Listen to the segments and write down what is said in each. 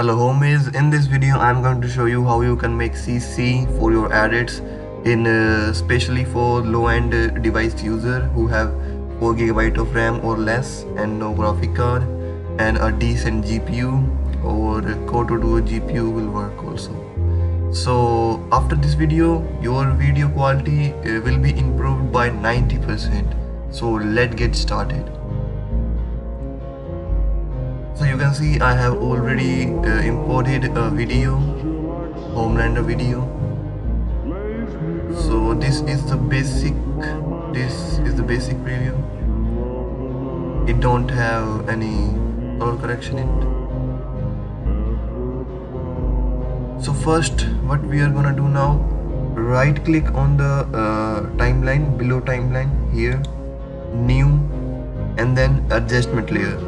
Hello homies, in this video I'm going to show you how you can make CC for your edits in especially for low-end device user who have 4 GB of RAM or less and no graphic card and a decent GPU, or Core 2 Duo GPU will work also. So after this video your video quality will be improved by 90%. So let's get started. So you can see I have already imported a video, Homelander video. So this is the basic preview. It don't have any color correction in it. So first what we are gonna do now, right click on the timeline, below timeline here, new, and then adjustment layer.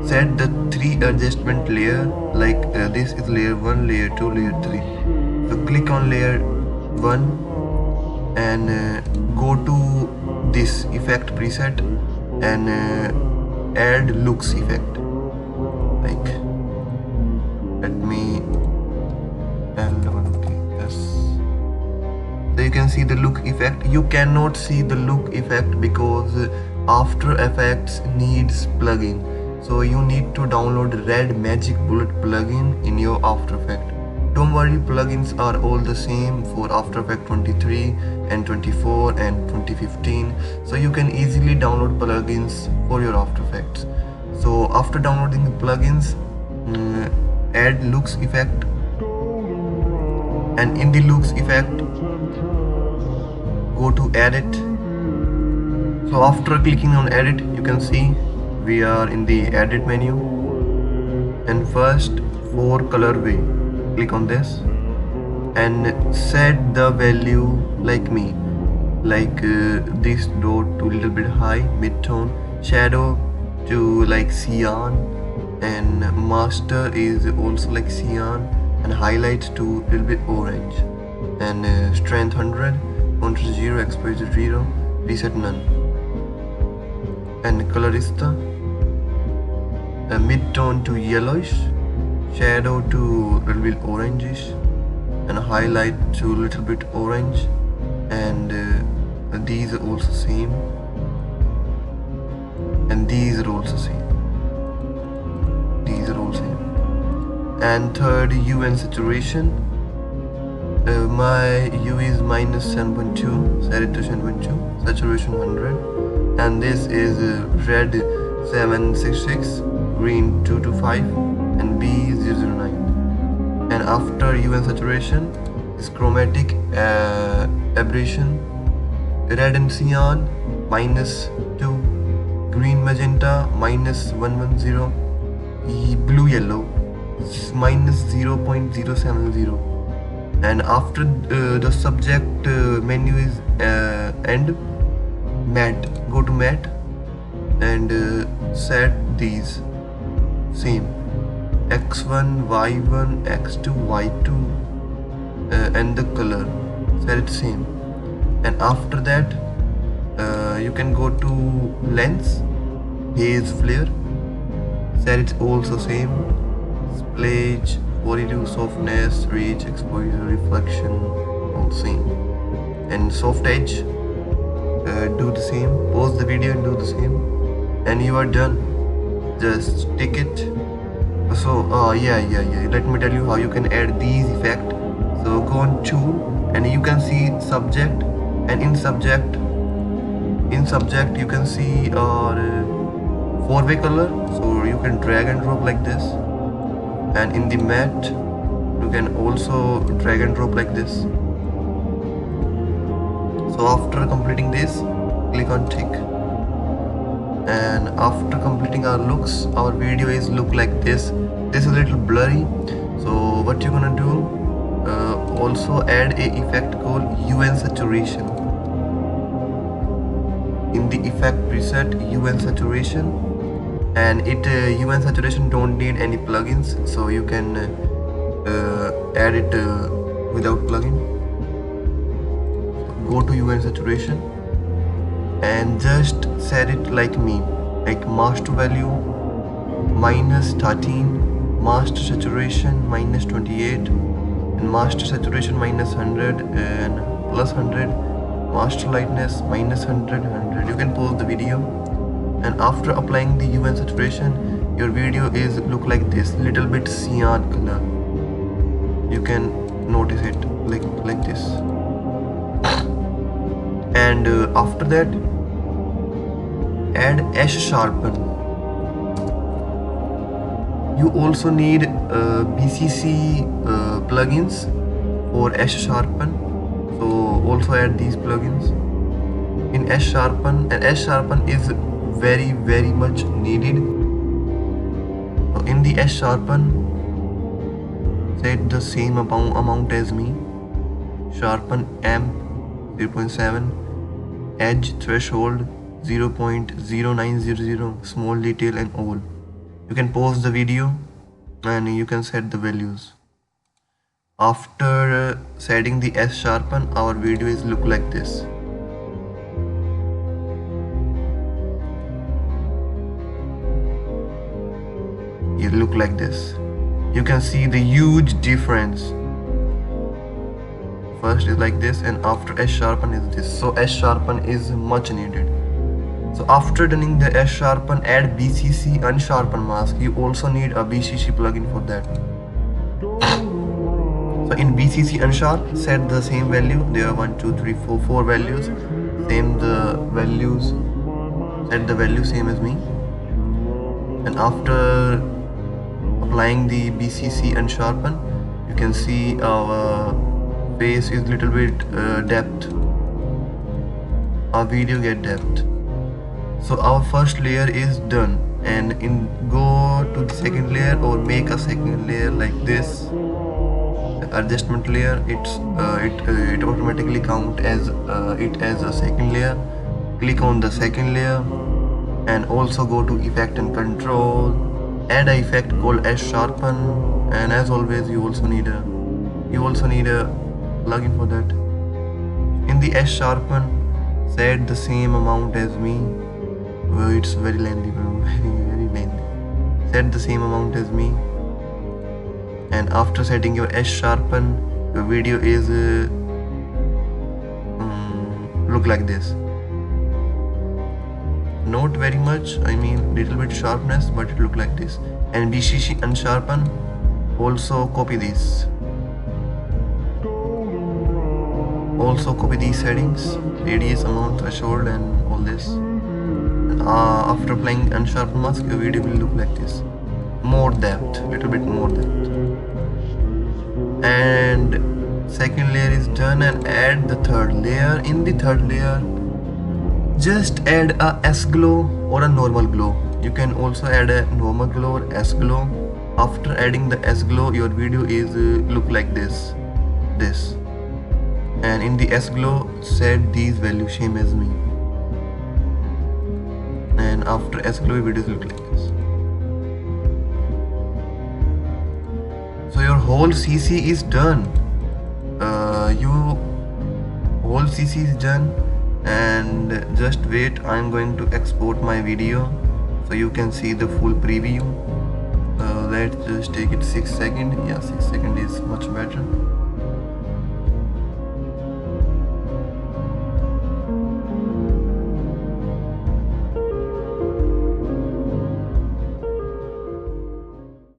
Set the 3 adjustment layer, like this is layer 1, layer 2, layer 3. So click on layer 1 and go to this effect preset and add looks effect. Like let me yes. So you can see the look effect. You cannot see the look effect because After Effects needs plugin. So you need to download Red Magic Bullet plugin in your After Effects. Don't worry, plugins are all the same for After Effects 23 and 24 and 2015. So you can easily download plugins for your After Effects. So after downloading the plugins, add looks effect, and in the looks effect go to edit. So after clicking on edit, you can see we are in the edit menu, and first for colorway, click on this and set the value like me, like this dot to little bit high, mid-tone, shadow to like cyan, and master is also like cyan, and highlight to little bit orange, and strength 100, contrast 0, exposure 0, reset none, and colorista mid-tone to yellowish, shadow to little bit orangish, and highlight to little bit orange, and these are also same, and these are also same, and third hue and saturation. My hue is -7.2, set it to 7.2, saturation 100, and this is red 766, green 225, and B 009. And after hue and saturation is chromatic aberration, red and cyan -2, green magenta -110, blue yellow -0.070. And after the subject menu is end, matte, go to matte and set these same x1, y1, x2, y2, and the color, set it same. And after that you can go to lens, haze flare, set it also same, splage, 42, softness, reach, exposure, reflection, all same, and soft edge, do the same. Pause the video and do the same, and you are done. Just tick it. So let me tell you how you can add these effects. So go on tool and you can see subject, and in subject you can see our 4-way color, so you can drag and drop like this, and in the matte you can also drag and drop like this. So after completing this, click on tick, and after completing our looks, our video is look like this. This is a little blurry, so what you're gonna do, also add a effect called hue and saturation. In the effect preset, hue and saturation, and hue and saturation don't need any plugins, so you can add it without plugin. Go to hue and saturation and just set it like me, like master value -13, master saturation minus 28, and master saturation minus 100 and plus 100, master lightness minus 100. You can pause the video, and after applying the hue and saturation, your video is look like this, little bit cyan color. You can notice it like this. And after that, add edge sharpen. You also need BCC plugins for edge sharpen, so also add these plugins in edge sharpen, and edge sharpen is very much needed. So in the edge sharpen, set the same amount as me, sharpen amp 0.7, edge threshold 0.0900, small detail and all. You can pause the video and you can set the values. After setting the edge sharpen, our video is look like this. It look like this. You can see the huge difference. First is like this, and after edge sharpen is this. So edge sharpen is much needed. So after doing the edge sharpen, add BCC unsharpen mask. You also need a BCC plugin for that. So in BCC unsharp, set the same value. There are 1, 2, 3, 4 values. Same the values. Set the value same as me. And after applying the BCC unsharpen, you can see our face is little bit depth. Our video get depth. So our first layer is done, and go to the second layer or make a second layer like this. The adjustment layer, it automatically count as it as a second layer. Click on the second layer and also go to effect and control. Add a effect called edge sharpen, and as always you also need a plugin for that. In the edge sharpen, set the same amount as me. It's very lengthy, very lengthy. Set the same amount as me, and after setting your edge sharpen, your video is look like this. Not very much, I mean little bit sharpness, but it look like this. And BCC unsharpen, also copy this. Also copy these settings, radius, amount, threshold, and all this. After applying unsharpen mask, your video will look like this. More depth, little bit more depth. And second layer is done, and add the third layer. In the third layer, just add a S glow or a normal glow. You can also add a normal glow or S glow. After adding the S glow, your video is look like this. And in the S glow, set these values same as me. And after S glow, videos look like this. So your whole CC is done. Whole CC is done, and just wait. I'm going to export my video so you can see the full preview. Let's just take it 6 seconds. Yeah, 6 seconds is much better.